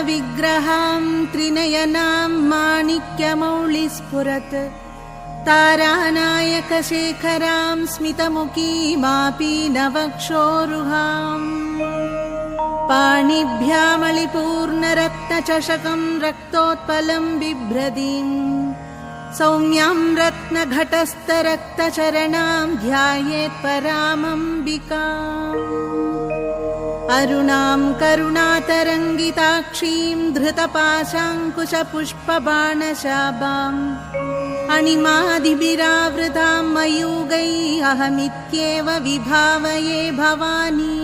विग्रहां त्रिनयनां माणिक्यमौलिस्फुरत् तारानायकशेखरां स्मितमुखीमापि नवक्षोरुहाम् पाणिभ्यामलिपूर्णरत्नचषकं रक्तोत्पलं बिभ्रतीम् सौम्यां रत्नघटस्थरक्तचरणां ध्यायेत् परामम्बिकाम् अरुणां करुणातरङ्गिताक्षीं धृतपाशाङ्कुशपुष्पबाणशाभाम् अणिमादिभिरावृतां मयूगैः अहमित्येव विभावये भवानी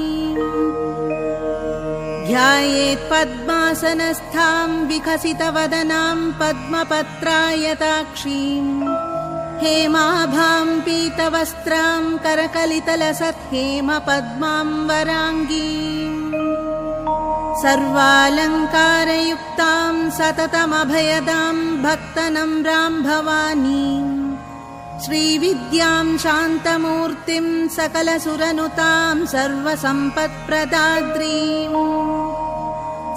ध्यायेत् पद्मासनस्थां विकसितवदनां पद्मपत्रायताक्षीं हेमाभां पीतवस्त्रां करकलितलसत्हेमपद्माम्बराङ्गीं सर्वालङ्कारयुक्तां सततमभयदां भक्तनम्रां भवानीं श्रीविद्यां शान्तमूर्तिं सकलसुरनुतां सर्वसम्पत्प्रदाद्रीं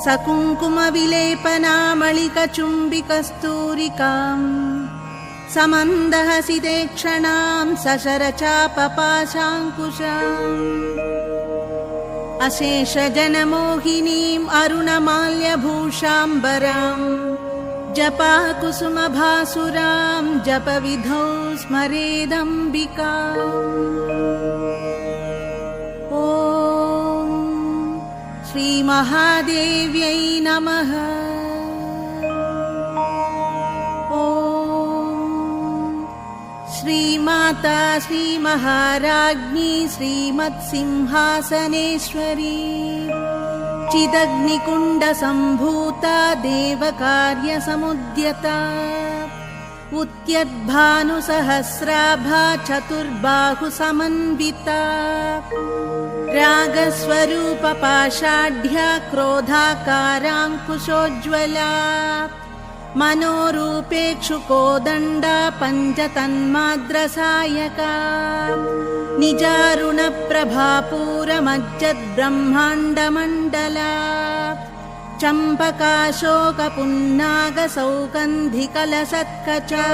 सकुङ्कुमविलेपनामलिकचुम्बिकस्तूरिकां समन्दहसितेक्षणां सशरचापपाशाङ्कुशाम् अशेषजनमोहिनीम् अरुणमाल्यभूषाम्बराम् जपाकुसुमभासुरां जपविधौ स्मरेदम्बिकाम् ॐ श्रीमहादेव्यै नमः। ॐ श्रीमाता श्रीमहाराज्ञी श्रीमत्सिंहासनेश्वरी चिदग्निकुण्डसम्भूता देवकार्यसमुद्यता उत्यद्भानुसहस्राभा चतुर्बाहुसमन्विता रागस्वरूपपाषाढ्या क्रोधाकाराङ्कुशोज्ज्वला मनोरूपेक्षुकोदण्डा पञ्चतन्माद्रसायका निजारुणप्रभापूरमज्जद्ब्रह्माण्डमण्डला चम्पकाशोकपुन्नागसौगन्धिकलसत्कचा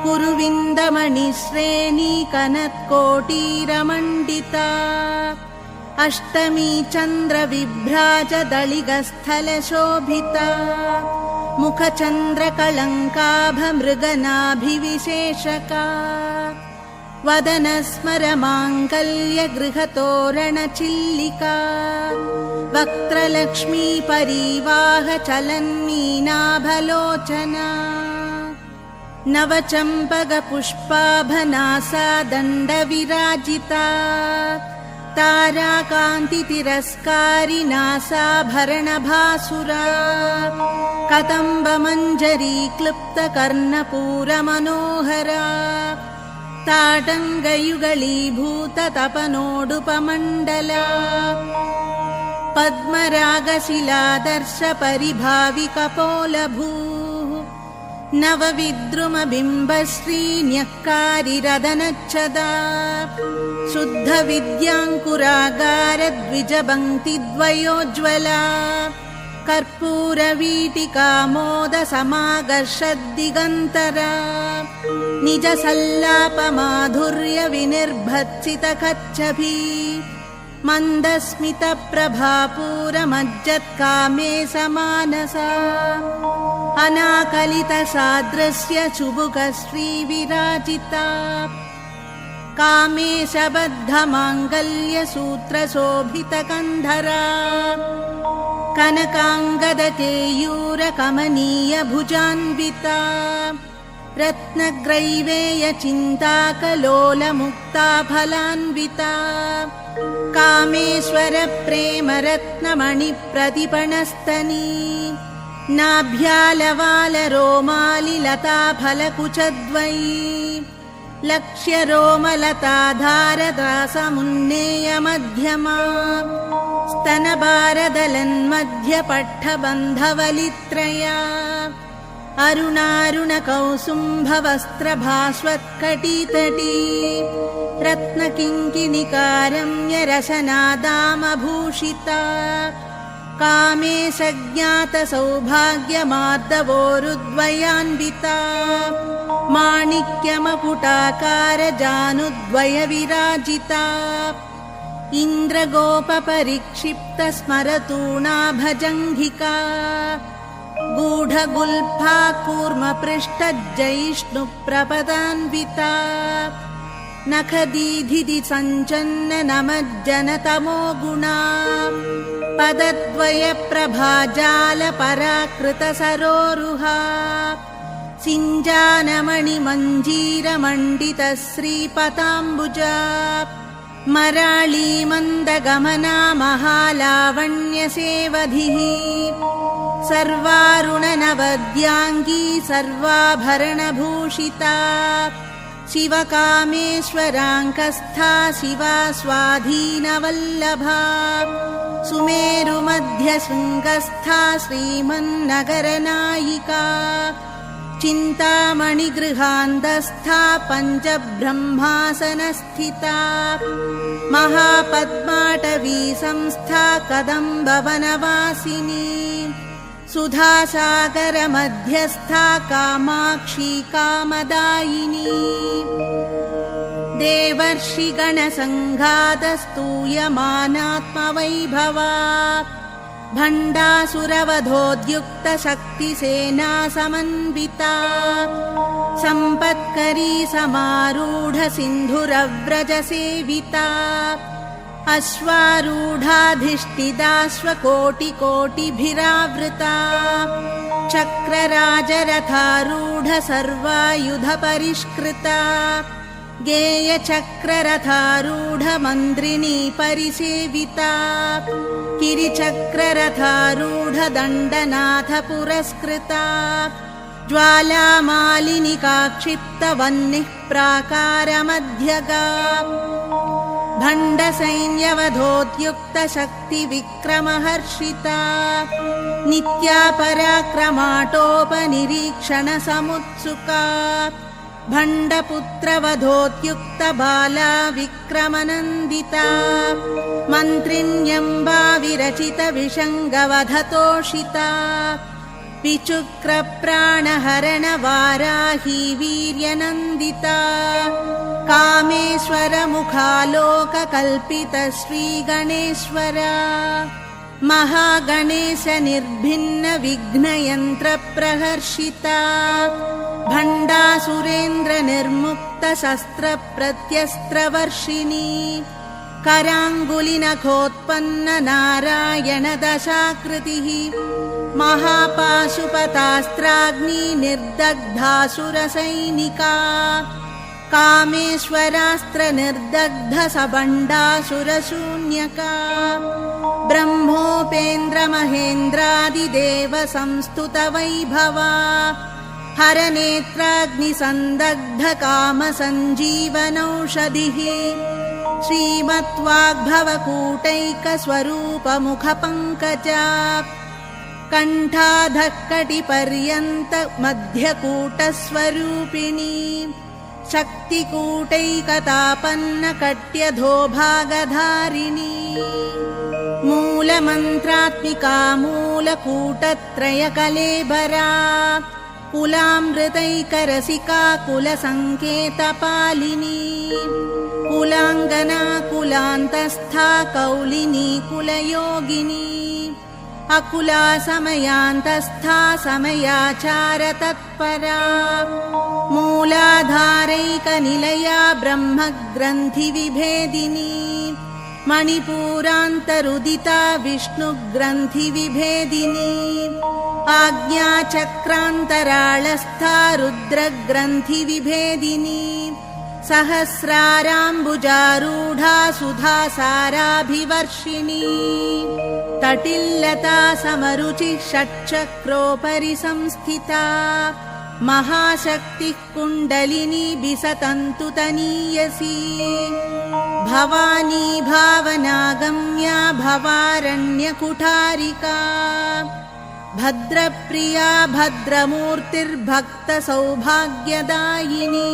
कुरुविन्दमणिश्रेणीकनत्कोटीरमण्डिता अष्टमी चन्द्रविभ्राजदळिगस्थलशोभिता मुखचन्द्रकलङ्काभमृगनाभिविशेषका वदनस्मरमाङ्गल्यगृहतोरणचिल्लिका वक्त्रलक्ष्मी परिवाहचलन्मीनाभलोचना नवचम्पकपुष्पाभनासा दण्डविराजिता ताराकान्तितिरस्कारि नासाभरणभासुरा कदम्बमञ्जरी क्लुप्तकर्णपूरमनोहरा ताटङ्गयुगलीभूततपनोडुपमण्डला पद्मरागशिलादर्शपरिभाविकपोलभूः नवविद्रुमबिम्बश्रीन्यक्कारिरदनच्छदा शुद्धविद्याङ्कुरागारद्विजपङ्क्तिद्वयोज्ज्वला कर्पूरवीटिकामोदसमागर्षद्दिगन्तरा निजसल्लापमाधुर्यविनिर्भत्सितकच्छभि मन्दस्मितप्रभापूरमज्जत्कामे समानसा अनाकलितसादृश्य चुबुकश्रीविराजिता कामेशबद्धमाङ्गल्यसूत्रशोभितकन्धरा कनकाङ्गदकेयूरकमनीयभुजान्विता रत्नग्रैवेयचिन्ताकलोलमुक्ताफलान्विता कामेश्वरप्रेमरत्नमणिप्रतिपणस्तनी नाभ्यालवालरोमालिलताफलकुचद्वयी लक्ष्यरोमलताधारदासमुन्नेयमध्यमा स्तनभारदलन्मध्यपट्टबन्धवलित्रया अरुणारुणकौसुम्भवस्त्रभास्वत्कटितटी रत्नकिङ्किणिकारम्यरसनादामभूषिता कामे सज्ञातसौभाग्यमार्दवोरुद्वयान्विता माणिक्यमकुटाकारजानुद्वयविराजिता इन्द्रगोपपरिक्षिप्तस्मरतूणाभजङ्घिका गूढगुल्फा कूर्मपृष्ठजैष्णुप्रपदान्विता नखदीधिति सञ्चन्न नमज्जनतमो गुणा पदद्वयप्रभाजालपराकृतसरोरुहा सिञ्जानमणिमञ्जीरमण्डितश्रीपताम्बुजा मराळीमन्दगमना महालावण्यसेवधिः सर्वारुणनवद्याङ्गी सर्वाभरणभूषिता शिवकामेश्वराङ्कस्था शिवा स्वाधीनवल्लभा सुमेरुमध्यशृङ्गस्था श्रीमन्नगरनायिका चिन्तामणिगृहान्तस्था पञ्चब्रह्मासनस्थिता महापद्माटवी संस्था कदम्बवनवासिनी सुधासागरमध्यस्था कामाक्षी कामदायिनी देवर्षिगणसङ्घातस्तूयमानात्मवैभवा भण्डासुरवधोद्युक्तशक्तिसेना समन्विता सम्पत्करी समारूढसिन्धुरव्रजसेविता अश्वारूढाधिष्ठिताश्वकोटिकोटिभिरावृता चक्रराजरथारूढ सर्वायुधपरिष्कृता गेयचक्ररथारूढ मन्त्रिणी परिसेविता गिरिचक्ररथारूढ दण्डनाथ पुरस्कृता ज्वालामालिनिका क्षिप्तवह्निः प्राकारमध्यगा भण्डसैन्यवधोद्युक्तशक्तिविक्रमहर्षिता नित्या पराक्रमाटोपनिरीक्षणसमुत्सुका भण्डपुत्रवधोद्युक्तबाला विक्रमनन्दिता मन्त्रिण्यम्बा विरचितविषङ्गवधतोषिता विचुक्रप्राणहरणवाराही वीर्यनन्दिता कामेश्वरमुखालोककल्पितश्रीगणेश्वरा महागणेशनिर्भिन्नविघ्नयन्त्रप्रहर्षिता भण्डासुरेन्द्रनिर्मुक्तशस्त्रप्रत्यस्त्रवर्षिणी कराङ्गुलिनखोत्पन्ननारायणदशाकृतिः महापाशुपतास्त्राग्निनिर्दग्धासुरसैनिका कामेश्वरास्त्रनिर्दग्धसभण्डासुरशून्यका ब्रह्मोपेन्द्रमहेन्द्रादिदेवसंस्तुतवैभवा हरनेत्राग्निसन्दग्धकामसञ्जीवनौषधिः श्रीमत्वाग्भवकूटैकस्वरूपमुखपङ्कजा कण्ठाधःकटिपर्यन्तमध्यकूटस्वरूपिणी शक्तिकूटैकतापन्नकट्यधोभागधारिणी मूलमन्त्रात्मिका मूलकूटत्रयकलेबरा कुलामृतैकरसिका कुलसङ्केतपालिनी कुलाङ्गना कुलान्तस्था कौलिनी कुलयोगिनी अकुला समयान्तस्था समयाचारतत्परा मूलाधारैकनिलया ब्रह्मग्रन्थिविभेदिनी मणिपूरान्तरुदिता विष्णुग्रन्थिविभेदिनी आज्ञाचक्रान्तराळस्था रुद्रग्रन्थिविभेदिनी सहस्राराम्बुजारूढा सुधासाराभिवर्षिणी तटिल्लता समरुचिः षट्चक्रोपरि संस्थिता महाशक्तिः कुण्डलिनी बिसतन्तुतनीयसी भवानी भावनागम्या भवारण्यकुठारिका भद्रप्रिया भद्रमूर्तिर्भक्तसौभाग्यदायिनी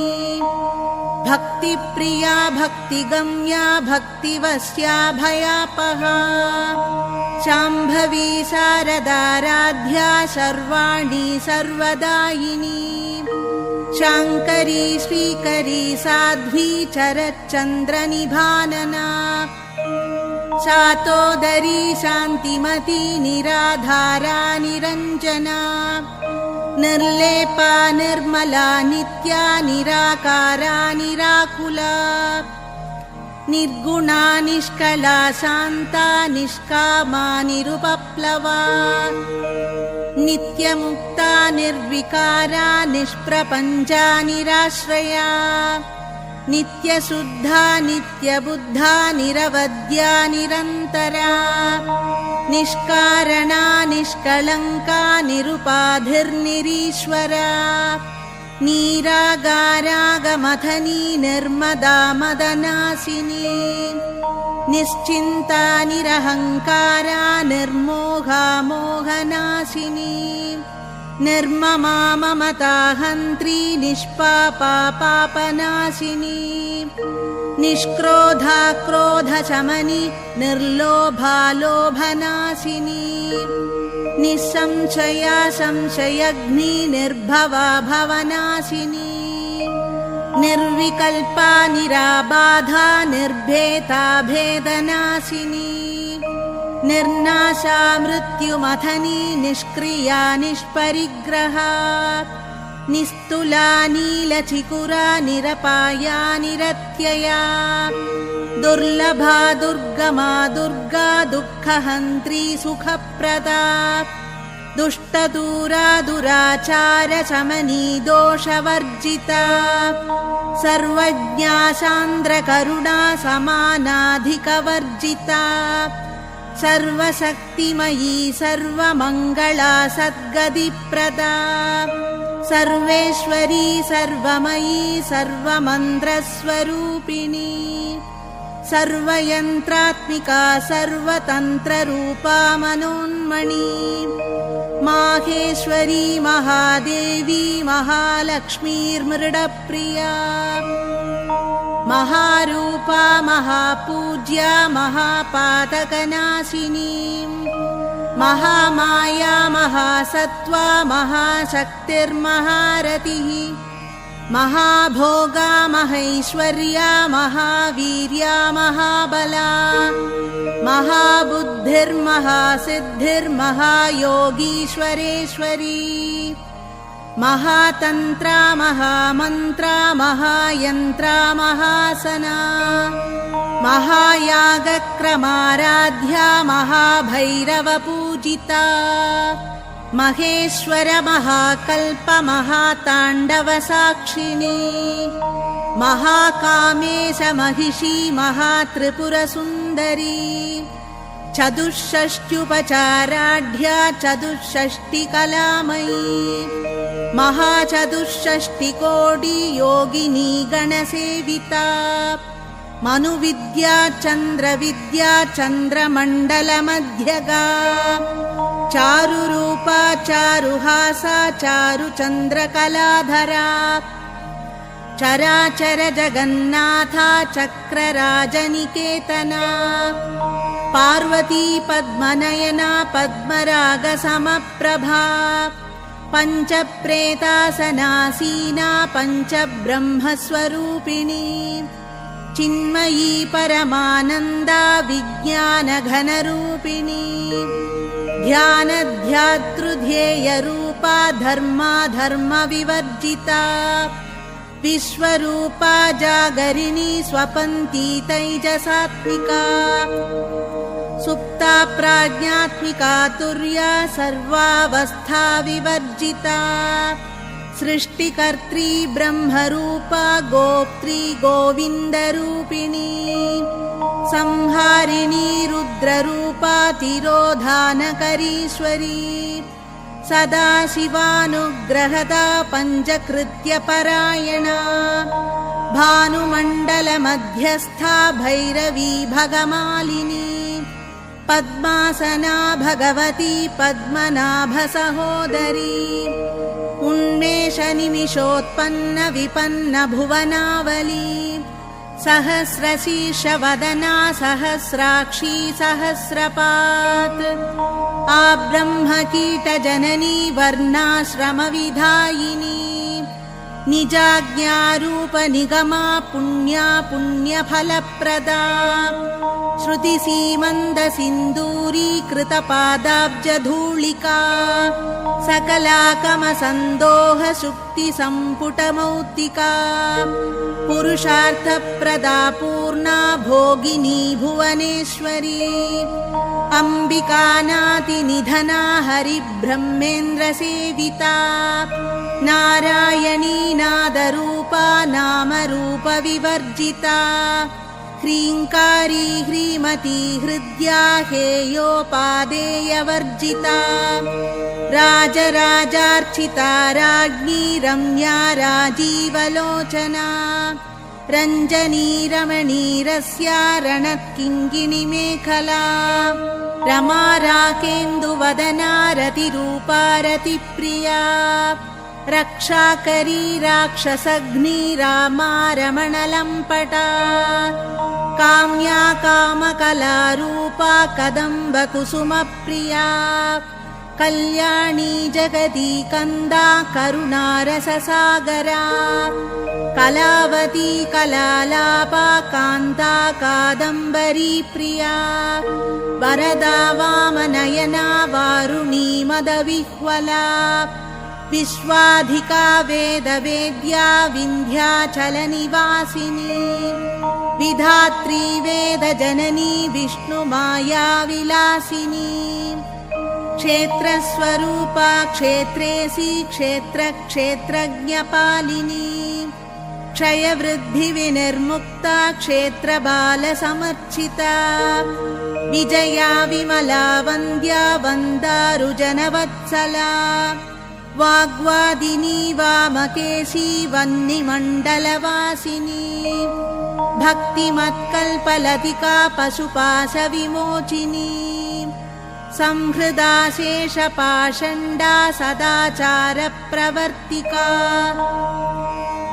भक्तिप्रिया भक्तिगम्या भक्तिवश्या भयापहा शाम्भवी शारदाराध्या सर्वाणि सर्वदायिनी शाङ्करी श्रीकरी साध्वी चरच्चन्द्रनिभानना शातोदरी शान्तिमती निराधारा निरञ्जना निर्लेपा निर्मला नित्या निराकारा निराकुला निर्गुणा निष्कला शान्ता निष्कामा निरुपप्लवा नित्यमुक्ता निर्विकारा निष्प्रपञ्चा निराश्रया नित्यशुद्धा नित्यबुद्धा निरवद्या निरन्तरा निष्कारणा निष्कलङ्का निरुपाधिर्निरीश्वरा निरागारागमथनी निर्मदा मदनासिनी निश्चिन्ता निरहङ्कारा निर्मोहा मोहनाशिनी निर्ममा ममताहन्त्री निष्पापा पापनाशिनी निष्क्रोधा क्रोधशमनी निर्लोभा लोभनाशिनी निःसंशया संशयग्नि निर्भवा भवनाशिनी निर्विकल्पा निराबाधा निर्भेदा भेदनाशिनी निर्नाशा मृत्युमथनी निष्क्रिया निष्परिग्रहा निस्तुला नीलचिकुरा निरपाया निरत्यया दुर्लभा दुर्गमा दुर्गा दुःखहन्त्री सुखप्रदा दुष्टदूरा दुराचार शमनी दोषवर्जिता सर्वज्ञा सान्द्रकरुणा समानाधिकवर्जिता सर्वशक्तिमयी सर्वमङ्गला सद्गतिप्रदा सर्वेश्वरी सर्वमयी सर्वमन्त्रस्वरूपिणी सर्वयन्त्रात्मिका सर्वतन्त्ररूपा मनोन्मणि माहेश्वरी महादेवी महालक्ष्मीर्मृडप्रिया महारूपा महापूज्या महापातकनाशिनी महामाया महासत्त्वा महाशक्तिर्महारतिः महाभोगा महैश्वर्या महावीर्या महाबला महाबुद्धिर्महासिद्धिर्महायोगीश्वरेश्वरी महातन्त्रा महामन्त्रा महायन्त्रा महासना महायागक्रमाराध्या महाभैरवपूजिता महेश्वर महाकल्प महाताण्डवसाक्षिणी महाकामेश महिषी महात्रिपुरसुन्दरी चतुष्षष्ट्युपचाराढ्या चतुष्षष्टिकलामयी महाचतुष्षष्टिकोटि योगिनी गणसेविता मनुविद्या चन्द्रविद्या चन्द्रमण्डलमध्यगा चारुरूपा चारुहासा चारुचन्द्रकलाधरा चराचर जगन्नाथा चक्रराजनिकेतना पार्वती पद्मनयना पद्मरागसमप्रभा पञ्चप्रेतासनासीना पञ्चब्रह्मस्वरूपिणी चिन्मयी परमानन्दा विज्ञानघनरूपिणी ध्यानध्यातृध्येयरूपा धर्मा धर्मविवर्जिता विश्वरूपा जागरिणी स्वपन्ती तैजसात्मिका सुप्ता प्राज्ञात्मिका तुर्या सर्वावस्था विवर्जिता सृष्टिकर्त्री ब्रह्मरूपा गोप्त्री गोविन्दरूपिणी संहारिणी रुद्ररूपा तिरोधानकरीश्वरी सदाशिवानुग्रहदा पञ्चकृत्यपरायणा भानुमण्डलमध्यस्था भैरवी भगमालिनी पद्मासना भगवती पद्मनाभसहोदरी उन्मेषनिमिषोत्पन्न विपन्न भुवनावली सहस्रशीर्षवदना सहस्राक्षी सहस्रपात् आब्रह्मकीटजननी वर्णाश्रमविधायिनी निजाज्ञारूपनिगमा पुण्या पुण्यफलप्रदा श्रुतिसीमन्दसिन्दूरीकृतपादाब्जधूलिका सकलाकमसन्दोहशुक्तिसम्पुटमौक्तिका पुरुषार्थप्रदा पूर्णा भोगिनी भुवनेश्वरी अम्बिकानातिनिधना हरिब्रह्मेन्द्रसेविता नारायणी नादरूपा नामरूपविवर्जिता ह्रीङ्कारी ह्रीमती हृद्या हेयोपादेयवर्जिता राजराजार्चिता राज्ञी रम्या राजीवलोचना रञ्जनी रमणीरस्या रणत्किङ्किणिमेखला रमा राकेन्दुवदना रतिरूपा रतिप्रिया रक्षाकरी राक्षसघ्नी रामा रमणलम्पटा काम्या कामकलारूपा कदम्बकुसुमप्रिया कल्याणी जगती कन्दा करुणारससागरा कलावती कलालापा कान्ता कादम्बरी प्रिया वरदा वामनयना वारुणी मदविह्वला विश्वाधिका वेदवेद्या विन्ध्याचलनिवासिनी विधात्री वेदजननी विष्णुमाया विलासिनी क्षेत्रस्वरूपा क्षेत्रेसी क्षेत्रक्षेत्रज्ञपालिनी क्षयवृद्धिविनिर्मुक्ता क्षेत्रबालसमर्चिता विजया विमला वन्द्या वन्दारुजनवत्सला वाग्वादिनी वामकेशी वह्निमण्डलवासिनी भक्तिमत्कल्पलतिका पशुपाशविमोचिनी संहृदा शेषपाषण्डा सदाचारप्रवर्तिका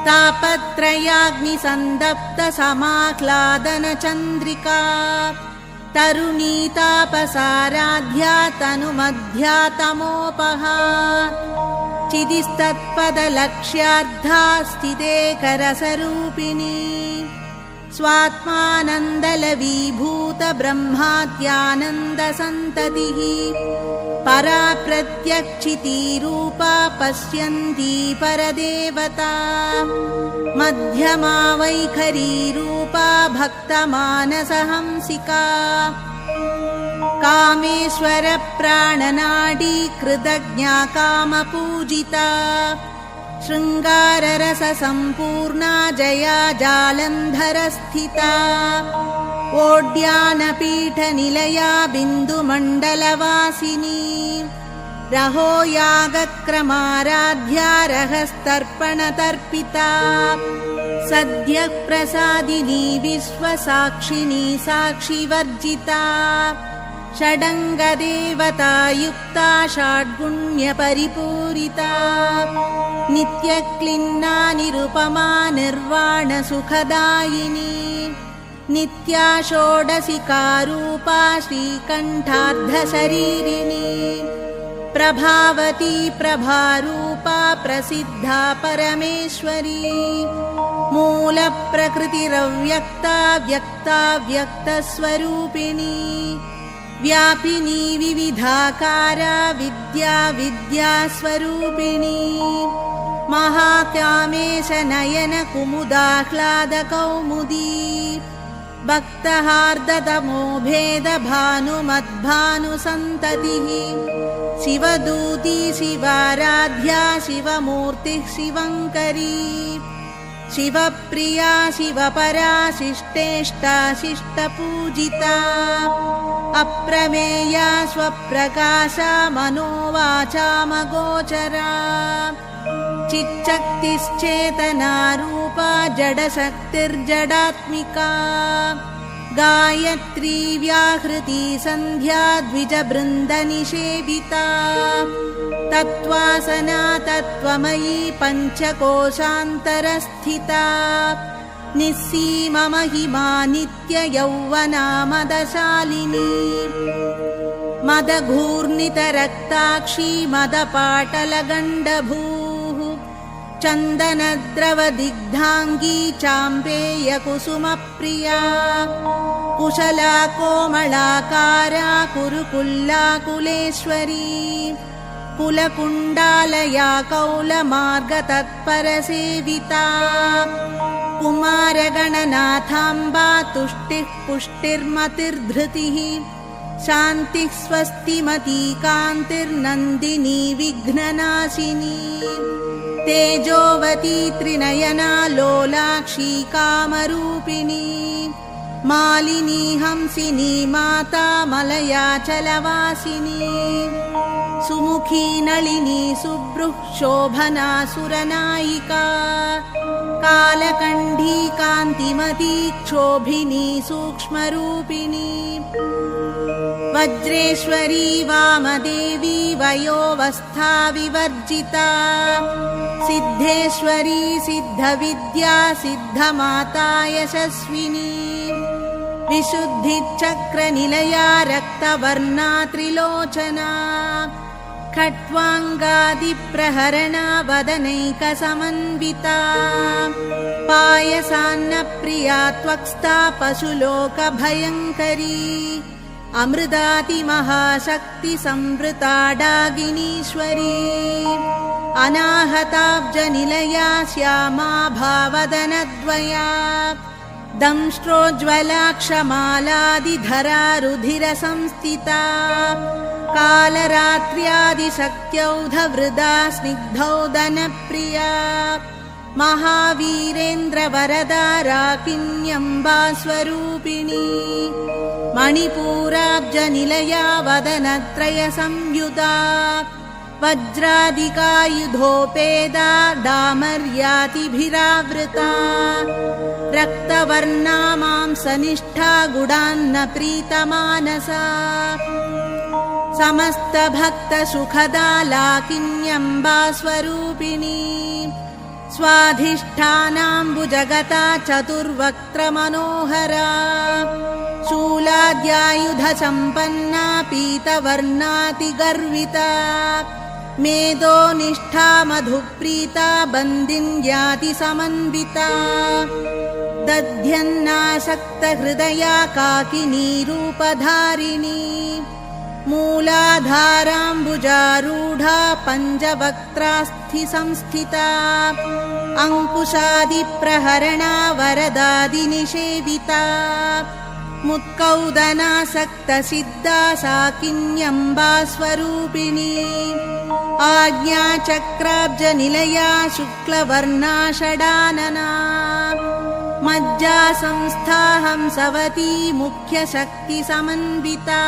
तापत्रयाग्निसन्दप्तसमाह्लादनचन्द्रिका तरुणी तापसाराध्या तनुमध्या तमोपहा चिदिस्तत्पदलक्ष्यार्धा स्थितेकरसरूपिणी स्वात्मानन्दलवीभूतब्रह्माद्यानन्दसन्ततिः परा प्रत्यक्षितीरूपा पश्यन्ती परदेवता मध्यमा वैखरीरूपा भक्तमानसहंसिका कामेश्वरप्राणनाडी कृतज्ञा कामपूजिता शृङ्गाररससम्पूर्णा जया जालन्धरस्थिता ओड्यानपीठनिलया बिन्दुमण्डलवासिनी रहो यागक्रमाराध्या रहस्तर्पणतर्पिता सद्यः प्रसादिनी विश्वसाक्षिणी साक्षिवर्जिता षडङ्गदेवतायुक्ता षड्गुण्यपरिपूरिता नित्यक्लिन्ना निरुपमा निर्वाणसुखदायिनी नित्या षोडशिकारूपा श्रीकण्ठार्धशरीरिणी प्रभावती प्रभारूपा प्रसिद्धा परमेश्वरी मूलप्रकृतिरव्यक्ता व्यक्ता व्यक्तस्वरूपिणी व्यापिनी विविधाकारा विद्या विद्यास्वरूपिणी महाकामेशनयन कुमुदाह्लादकौमुदी भक्तहार्दतमो भेदभानुमद्भानुसन्ततिः शिवदूती शिवाराध्या शिवमूर्तिः शिवङ्करी शिवप्रिया शिवपरा शिष्टेष्टा शिष्टपूजिता अप्रमेया स्वप्रकाशा मनोवाचामगोचरा चिच्शक्तिश्चेतनारूपा जडशक्तिर्जडात्मिका गायत्री व्याहृति सन्ध्या द्विजबृन्दनिषेविता तत्त्वासना तत्त्वमयी पञ्चकोशान्तरस्थिता निस्सीममहिमा नित्ययौवना मदशालिनी मदघूर्णितरक्ताक्षी मदपाटलगण्डभूः चन्दनद्रवदिग्धाङ्गी चाम्पेयकुसुमप्रिया कुशला कोमलाकारा कुरुकुल्लाकुलेश्वरी कुलकुण्डालया कौलमार्गतत्परसेविता कुमारगणनाथाम्बा तुष्टिः पुष्टिर्मतिर्धृतिः शान्तिः स्वस्तिमती कान्तिर्नन्दिनी विघ्ननाशिनी तेजोवती त्रिनयना लोलाक्षी कामरूपिणी मालिनी हंसिनी माता मलयाचलवासिनी सुमुखी नलिनी सुबृः शोभना सुरनायिका कालकण्ठी कान्तिमती क्षोभिनी सूक्ष्मरूपिणी वज्रेश्वरी वामदेवी वयोवस्था विवर्जिता सिद्धेश्वरी सिद्धविद्या सिद्धमाता यशस्विनी विशुद्धिचक्रनिलया रक्तवर्णा त्रिलोचना खट्वाङ्गादिप्रहरणा वदनैकसमन्विता पायसान्नप्रिया त्वक्स्था पशुलोकभयङ्करी अमृतातिमहाशक्तिसंवृता डागिनीश्वरी अनाहताब्जनिलया श्यामा भावदनद्वया दंष्ट्रोज्ज्वलाक्षमालादिधरा रुधिरसंस्थिता कालरात्र्यादिशक्त्यौधवृदा स्निग्धौदनप्रिया महावीरेन्द्रवरदा राकिन्यम्बा स्वरूपिणी मणिपूराब्जनिलया वदनत्रयसंयुता वज्रादिकायुधोपेदा डामर्यातिभिरावृता रक्तवर्णा मांसनिष्ठा गुडान्नप्रीतमानसा समस्तभक्तसुखदा लाकिन्यम्बा स्वरूपिणी स्वाधिष्ठानाम्बुजगता चतुर्वक्त्रमनोहरा शूलाद्यायुधसम्पन्ना पीतवर्णातिगर्विता मेधोनिष्ठा मधुप्रीता बन्दिन्यातिसमन्विता दध्यन्नासक्तहृदया काकिनी रूपधारिणी मूलाधाराम्बुजारूढा पञ्चवक्त्रास्थिसंस्थिता अङ्कुशादिप्रहरणा वरदादिनिषेविता मुत्कौदनासक्तसिद्धा साकिन्यम्बा स्वरूपिणी आज्ञाचक्राब्जनिलया शुक्लवर्णा षडानना मज्जासंस्था हंसवती मुख्यशक्तिसमन्विता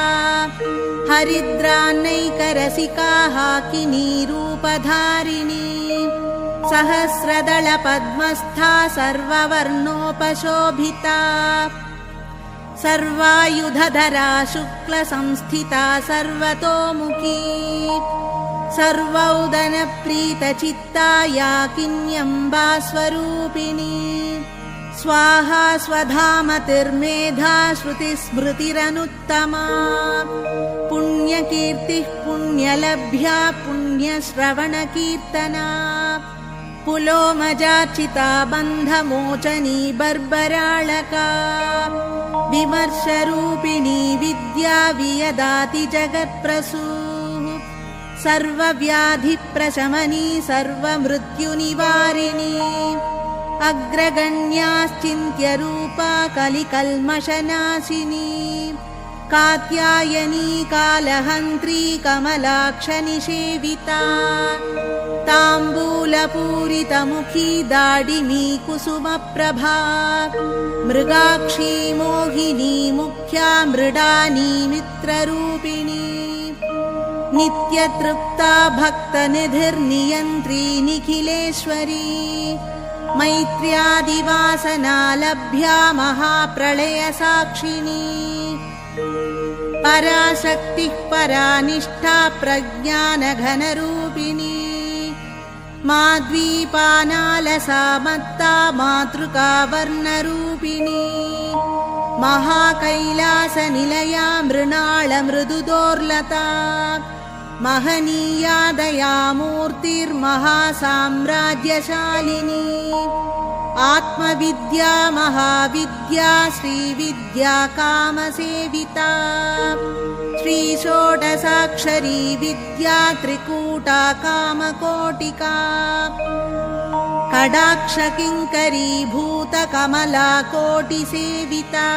हरिद्रान्नैकरसिका हाकिनी रूपधारिणी सहस्रदलपद्मस्था सर्ववर्णोपशोभिता सर्वायुधधरा शुक्लसंस्थिता सर्वतोमुखी सर्वौदनप्रीतचित्ता याकिन्यम्बा स्वरूपिणी स्वाहा स्वधामतिर्मेधा श्रुतिस्मृतिरनुत्तमा पुण्यकीर्तिः पुण्यलभ्या पुण्यश्रवणकीर्तना पुलोमजार्चिता बन्धमोचनी बर्बराळका विमर्शरूपिणी विद्या वियदाति जगत्प्रसूः सर्वव्याधिप्रशमनी सर्वमृत्युनिवारिणी अग्रगण्याश्चिन्त्यरूपा कलिकल्मषनाशिनी कात्यायनी कालहन्त्री कमलाक्षनिषेविता ताम्बूलपूरितमुखी दाडिमी कुसुमप्रभा मृगाक्षी मोहिनी मुख्या मृडानी मित्ररूपिणी नित्यतृप्ता भक्तनिधिर्नियन्त्री निखिलेश्वरी मैत्र्यादिवासना लभ्या महाप्रलयसाक्षिणी पराशक्तिः परानिष्ठा प्रज्ञानघनरूपिणी माद्वीपानालसा मत्ता मातृका वर्णरूपिणी महाकैलासनिलया मृणालमृदुदोर्लता महनीया दयामूर्तिर्महासाम्राज्यशालिनी आत्मविद्या महाविद्या श्रीविद्या कामसेविता श्रीषोडशाक्षरी विद्या त्रिकूटा कामकोटिका कडाक्षकिङ्करीभूतकमला कोटिसेविता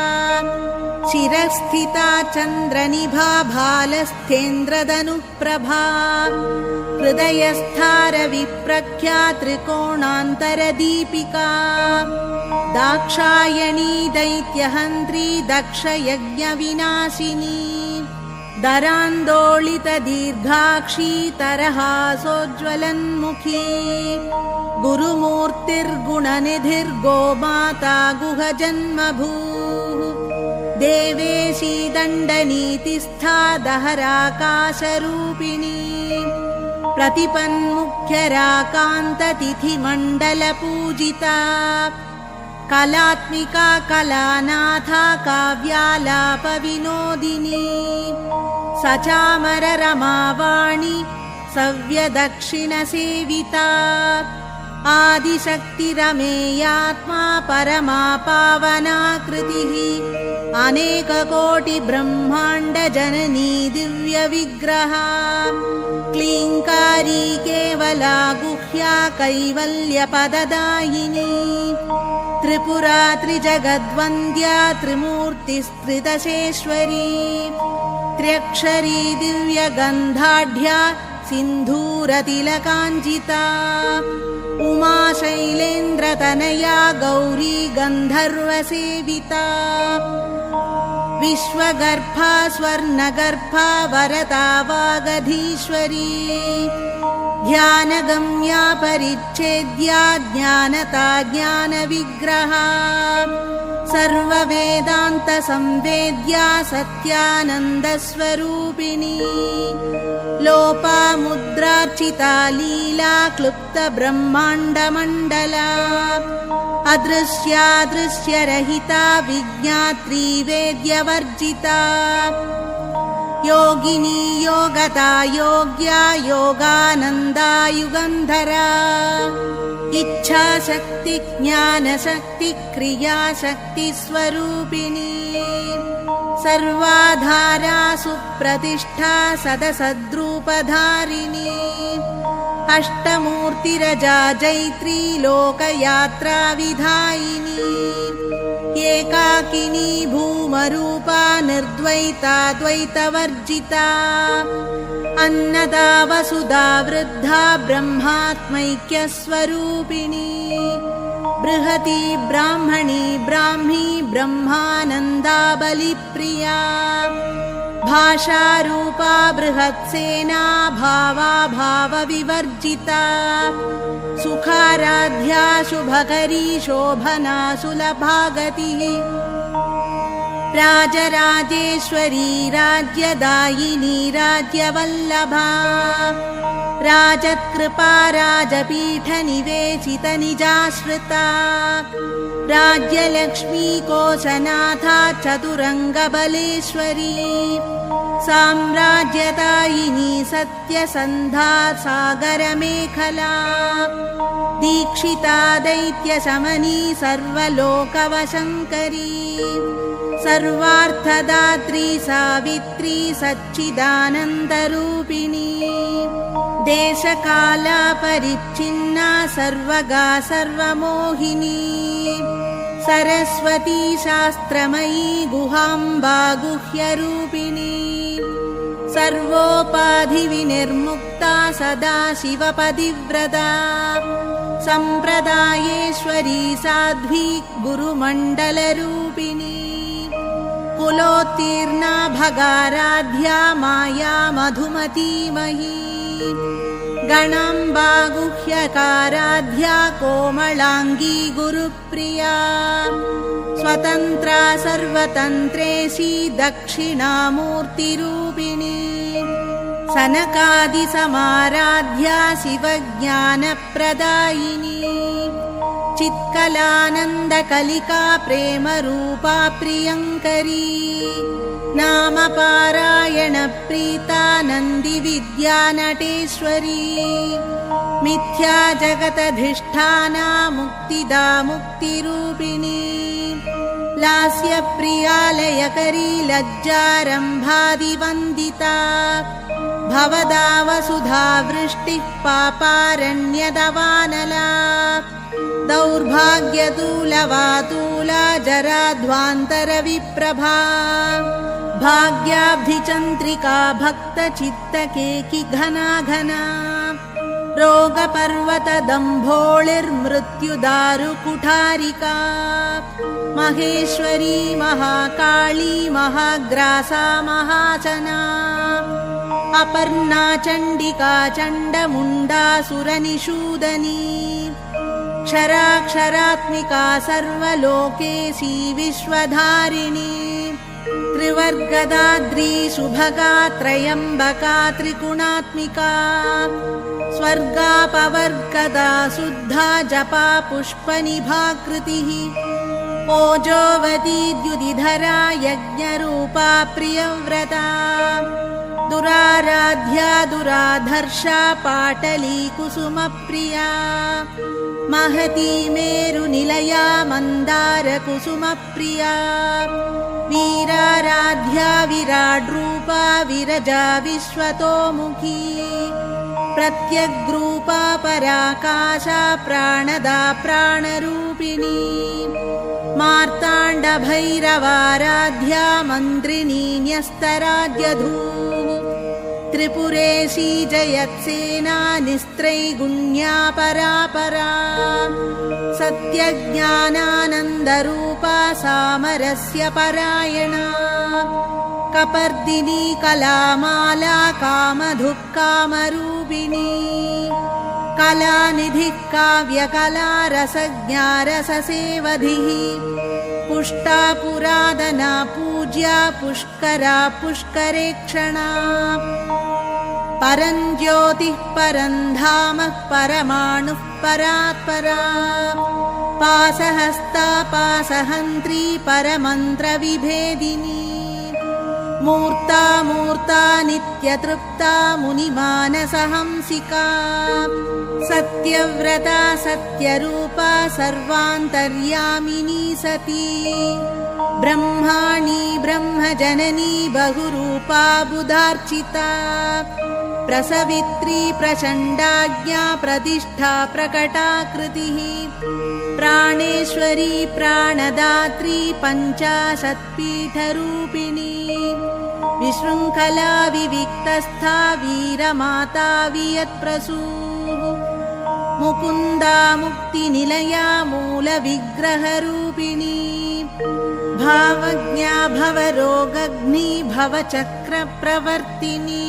शिरस्थिता चन्द्रनिभा भालस्थेन्द्रधनुप्रभा हृदयस्थारविप्रख्या त्रिकोणान्तरदीपिका दाक्षायणी दैत्यहन्त्री दक्षयज्ञविनाशिनी दरान्दोलितदीर्घाक्षी तरहासोज्ज्वलन्मुखी गुरुमूर्तिर्गुणनिधिर्गोमाता गुहजन्मभूः देवेशी दण्डनीतिस्था दहराकाशरूपिणी प्रतिपन्मुख्यराकान्ततिथिमण्डलपूजिता कलात्मिका कलानाथा काव्यालापविनोदिनी सचामररमावाणी सव्यदक्षिणसेविता आदिशक्तिरमेयात्मा परमा पावनाकृतिः अनेककोटिब्रह्माण्डजननी दिव्यविग्रहा क्लीङ्कारी केवला गुह्या कैवल्यपददायिनी त्रिपुरा त्रिजगद्वन्द्या त्रिमूर्तिस्त्रिदशेश्वरी त्र्यक्षरी दिव्यगन्धाढ्या सिन्धूरतिलकाञ्जिता उमा शैलेन्द्रतनया गौरी गन्धर्वसेविता विश्वगर्भा स्वर्णगर्भा वरदा वागधीश्वरी ध्यानगम्या परिच्छेद्या ज्ञानता ज्ञानविग्रहा सर्ववेदान्तसंवेद्या सत्यानन्दस्वरूपिणी लोपामुद्रार्चिता लीला क्लुप्तब्रह्माण्डमण्डला अदृश्यादृश्यरहिता विज्ञात्री वेद्यवर्जिता योगिनी योगता योग्या योगानन्दा युगन्धरा इच्छाशक्ति ज्ञानशक्ति क्रियाशक्ति स्वरूपिणी सर्वाधारा सुप्रतिष्ठा सदसद्रूपधारिणी अष्टमूर्तिरजा जैत्री लोकयात्रा विधायिनी एकाकिनी भूमरूपा निर्द्वैता द्वैतवर्जिता अन्नदा वसुधा वृद्धा ब्रह्मात्मैक्यस्वरूपिणी बृहती ब्राह्मणी ब्राह्मी ब्रह्मानन्दा बलिप्रिया भाषारूपा बृहत्सेना भावा भावविवर्जिता सुखाराध्या शुभकरी शोभना सुलभागतिः राजराजेश्वरी राज्यदायिनी राज्यवल्लभा राजत्कृपा राजपीठनिवेशितनिजाश्रिता राज्यलक्ष्मी कोशनाथा चतुरङ्गबलेश्वरी साम्राज्यदायिनी सत्यसन्धा सागरमेखला दीक्षिता दैत्यशमनी सर्वलोकवशङ्करी सर्वार्थदात्री सावित्री सच्चिदानन्दरूपिणी देशकालपरिच्छिन्ना सर्वगा सर्वमोहिनी सरस्वती शास्त्रमयी गुहाम्बा गुह्यरूपिणी सर्वोपाधिविनिर्मुक्ता सदा शिवपतिव्रता सम्प्रदायेश्वरी साध्वी गुरुमण्डलरूपिणी कुलोत्तीर्णा भगाराध्या माया मधुमतीमही गणाम्बा गुह्यकाराध्या कोमलाङ्गी गुरुप्रिया स्वतन्त्रा सर्वतन्त्रेशी दक्षिणामूर्तिरूपिणी सनकादिसमाराध्या शिवज्ञानप्रदायिनी चित्कलानन्दकलिका प्रेमरूपा प्रियङ्करी नामपारायणप्रीता नन्दिविद्या नटेश्वरी मिथ्या जगतधिष्ठाना मुक्तिदा मुक्तिरूपिणी लास्यप्रियालयकरी लज्जारम्भादिवन्दिता भवदा वसुधा वृष्टिः पापारण्यदवानला दौर्भाग्यतूलवातूला जराध्वान्तरविप्रभा भाग्याब्धिचन्द्रिका भक्तचित्तकेकि घना घना रोगपर्वतदम्भोळिर्मृत्युदारुकुठारिका महेश्वरी महाकाली महाग्रासा महाचना अपर्णा चण्डिका चण्डमुण्डासुरनिषूदनी क्षराक्षरात्मिका सर्वलोकेशी विश्वधारिणी त्रिवर्गदाद्री सुभगा त्रयम्बका त्रिगुणात्मिका स्वर्गापवर्गदा शुद्धा जपा पुष्पनिभाकृतिः ओजोवती द्युतिधरा यज्ञरूपा प्रियव्रता दुराराध्या दुराधर्षा पाटली कुसुमप्रिया महती मेरुनिलया मन्दारकुसुमप्रिया वीराराध्या विराड्रूपा विरजा विश्वतोमुखी प्रत्यग्रूपा पराकाशा प्राणदा प्राणरूपिणी मार्ताण्डभैरवाराध्या मन्त्रिणी न्यस्तराज्यधूः त्रिपुरेशी जयत्सेना निस्त्रैगुण्या परापरा सत्यज्ञानानन्दरूपा सामरस्य परायणा कपर्दिनी कलामाला कामधुक्कामरूपिणी कलानिधिः काव्यकला रसज्ञा रससेवधिः पुष्टा पुरादना पूज्या पुष्करा पुष्करेक्षणा परञ्ज्योतिः परन्धामः परमाणुः परात्परा पासहस्ता पासहन्त्री परमन्त्रविभेदिनी मूर्ता मूर्ता नित्यतृप्ता मुनिमानसहंसिका सत्यव्रता सत्यरूपा सर्वान्तर्यामिनी सती ब्रह्माणी ब्रह्मजननी बहुरूपा बुधार्चिता प्रसवित्री प्रचण्डाज्ञा प्रतिष्ठा प्रकटाकृतिः प्राणेश्वरी प्राणदात्री पञ्चाशत्पीठरूपिणी विशृङ्खला विविक्तस्था वीरमाता वियत्प्रसूः मुकुन्दा मुक्तिनिलया मूलविग्रहरूपिणी भावज्ञा भवरोगग्नि भवचक्रप्रवर्तिनी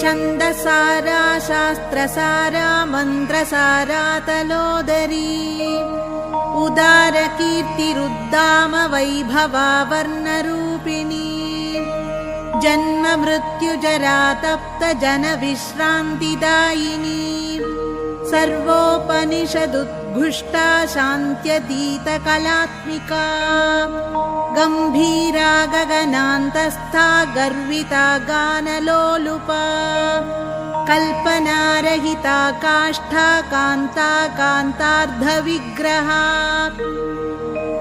छन्दसारा शास्त्रसारा मन्त्रसारा तलोदरी उदारकीर्तिरुद्दाम वैभवा वर्णरूपिणी जन्म मृत्युजरा तप्त जनविश्रान्तिदायिनी सर्वोपनिषदुद्घुष्टा शान्त्यतीतकलात्मिका गम्भीरा गगनान्तस्था गर्विता गानलोलुपा कल्पनारहिता काष्ठा कान्ता कान्तार्धविग्रहा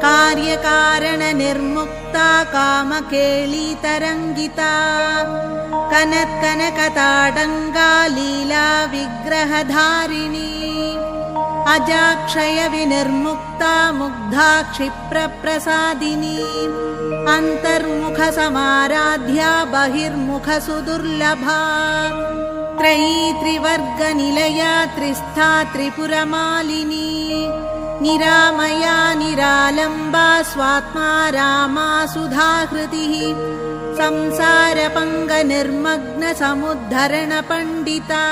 कार्यकारणनिर्मुक्ता कामकेळीतरङ्गिता कनत्कनकताडङ्गा लीला विग्रहधारिणी अजाक्षयविनिर्मुक्ता मुग्धा क्षिप्रप्रसादिनी अन्तर्मुखसमाराध्या बहिर्मुखसुदुर्लभा त्रयी त्रिवर्गनिलया त्रिस्था त्रिपुरमालिनी निरामया निरालम्बा स्वात्मा रामा सुधाहृतिः संसारपङ्गनिर्मग्नसमुद्धरणपण्डिता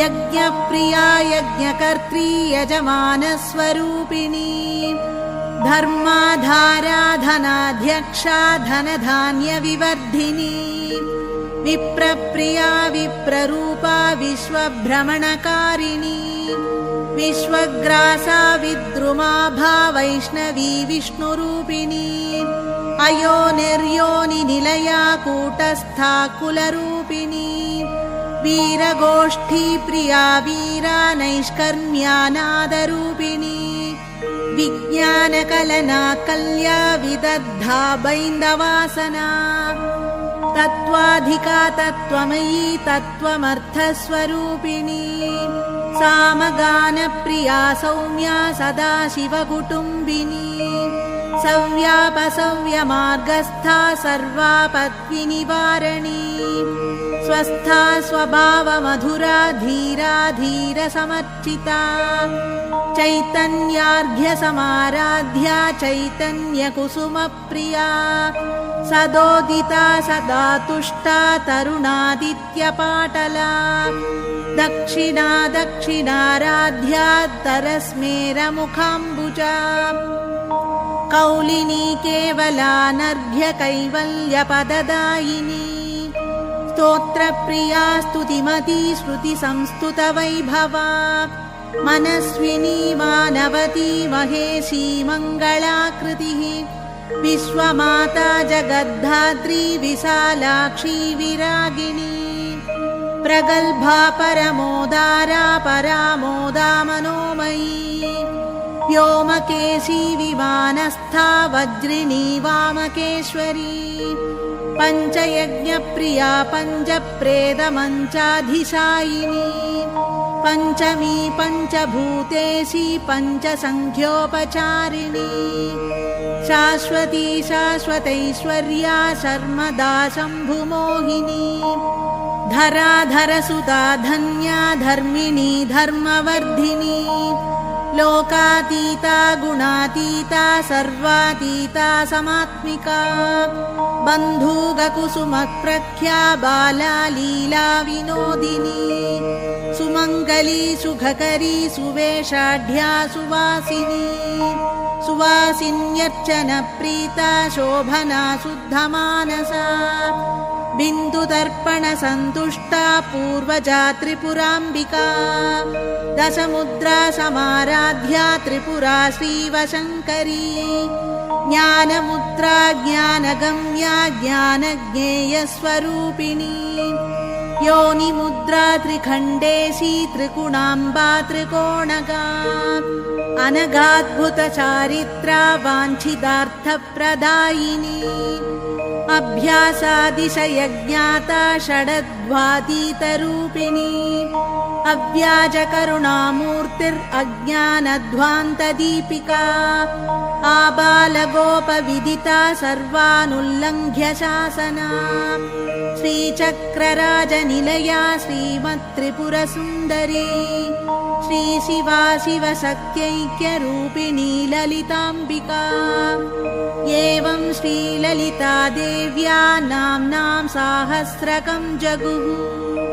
यज्ञप्रिया यज्ञकर्त्री यजमानस्वरूपिणी धर्माधारा धनाध्यक्षा धनधान्यविवर्धिनी विप्रप्रिया विप्ररूपा विश्वभ्रमणकारिणी विश्वग्रासा विद्रुमाभा वैष्णवी विष्णुरूपिणी अयो निर्योनि निलया कूटस्था कुलरूपिणी वीरगोष्ठी प्रिया वीरा नैष्कर्म्यानादरूपिणी विज्ञानकलना कल्या विदग्धा बैन्दवासना तत्त्वाधिका तत्त्वमयी तत्त्वमर्थस्वरूपिणी सामगानप्रिया सौम्या सदाशिवकुटुम्बिनी सव्यापसव्यमार्गस्था सर्वापत्विनिवारणी स्वस्था स्वभावमधुरा धीरा धीरसमर्चिता चैतन्यार्घ्यसमाराध्या चैतन्यकुसुमप्रिया सदोदिता सदा तुष्टा तरुणादित्यपाटला दक्षिणा दक्षिणाराध्या तरस्मेरमुखाम्बुजा कौलिनी केवलानर्घ्य कैवल्यपददायिनी स्तोत्रप्रिया स्तुतिमती श्रुतिसंस्तुतवैभवा मनस्विनी मानवती महेशी मङ्गलाकृतिः विश्वमाता जगद्धात्री विशालाक्षी विरागिणी प्रगल्भा परमोदारा परामोदा मनोमयी व्योमकेशी विमानस्था वज्रिणी वामकेश्वरी पञ्चयज्ञप्रिया पञ्चप्रेतमञ्चाधिशायिनी पञ्चमी पञ्चभूतेशी पञ्चसङ्ख्योपचारिणी शाश्वती शाश्वतैश्वर्या शर्मदा शम्भुमोहिनी धराधरसुता धन्या धर्मिणी धर्मवर्धिनी लोकातीता गुणातीता सर्वातीता समात्मिका बन्धुगकुसुमप्रख्या बाला लीला विनोदिनी सुमङ्गली सुखकरी सुवेशाढ्या सुवासिनी सुवासिन्यर्चनप्रीता शोभना शुद्धमानसा बिन्दुदर्पणसन्तुष्टा पूर्वजा त्रिपुराम्बिका दशमुद्रा समाराध्या त्रिपुरा श्रीवशङ्करी ज्ञानमुद्रा ज्ञानगम्या ज्ञानज्ञेयस्वरूपिणी योनिमुद्रा त्रिखण्डेशी त्रिगुणाम्बा त्रिकोणगा अनघाद्भुतचारित्रा वाञ्छितार्थप्रदायिनी अभ्यासादिशयज्ञाता षडध्वातीतरूपिणी अव्याजकरुणामूर्तिरज्ञानध्वान्तदीपिका आबालगोपविदिता सर्वानुल्लङ्घ्य शासना श्रीचक्रराजनिलया श्रीमत्त्रिपुरसुन्दरी श्रीशिवा शिवशक्त्यैक्यरूपिणी ललिताम्बिका एवं श्रीललिता देव्या नाम्नां साहस्रकं जगुः।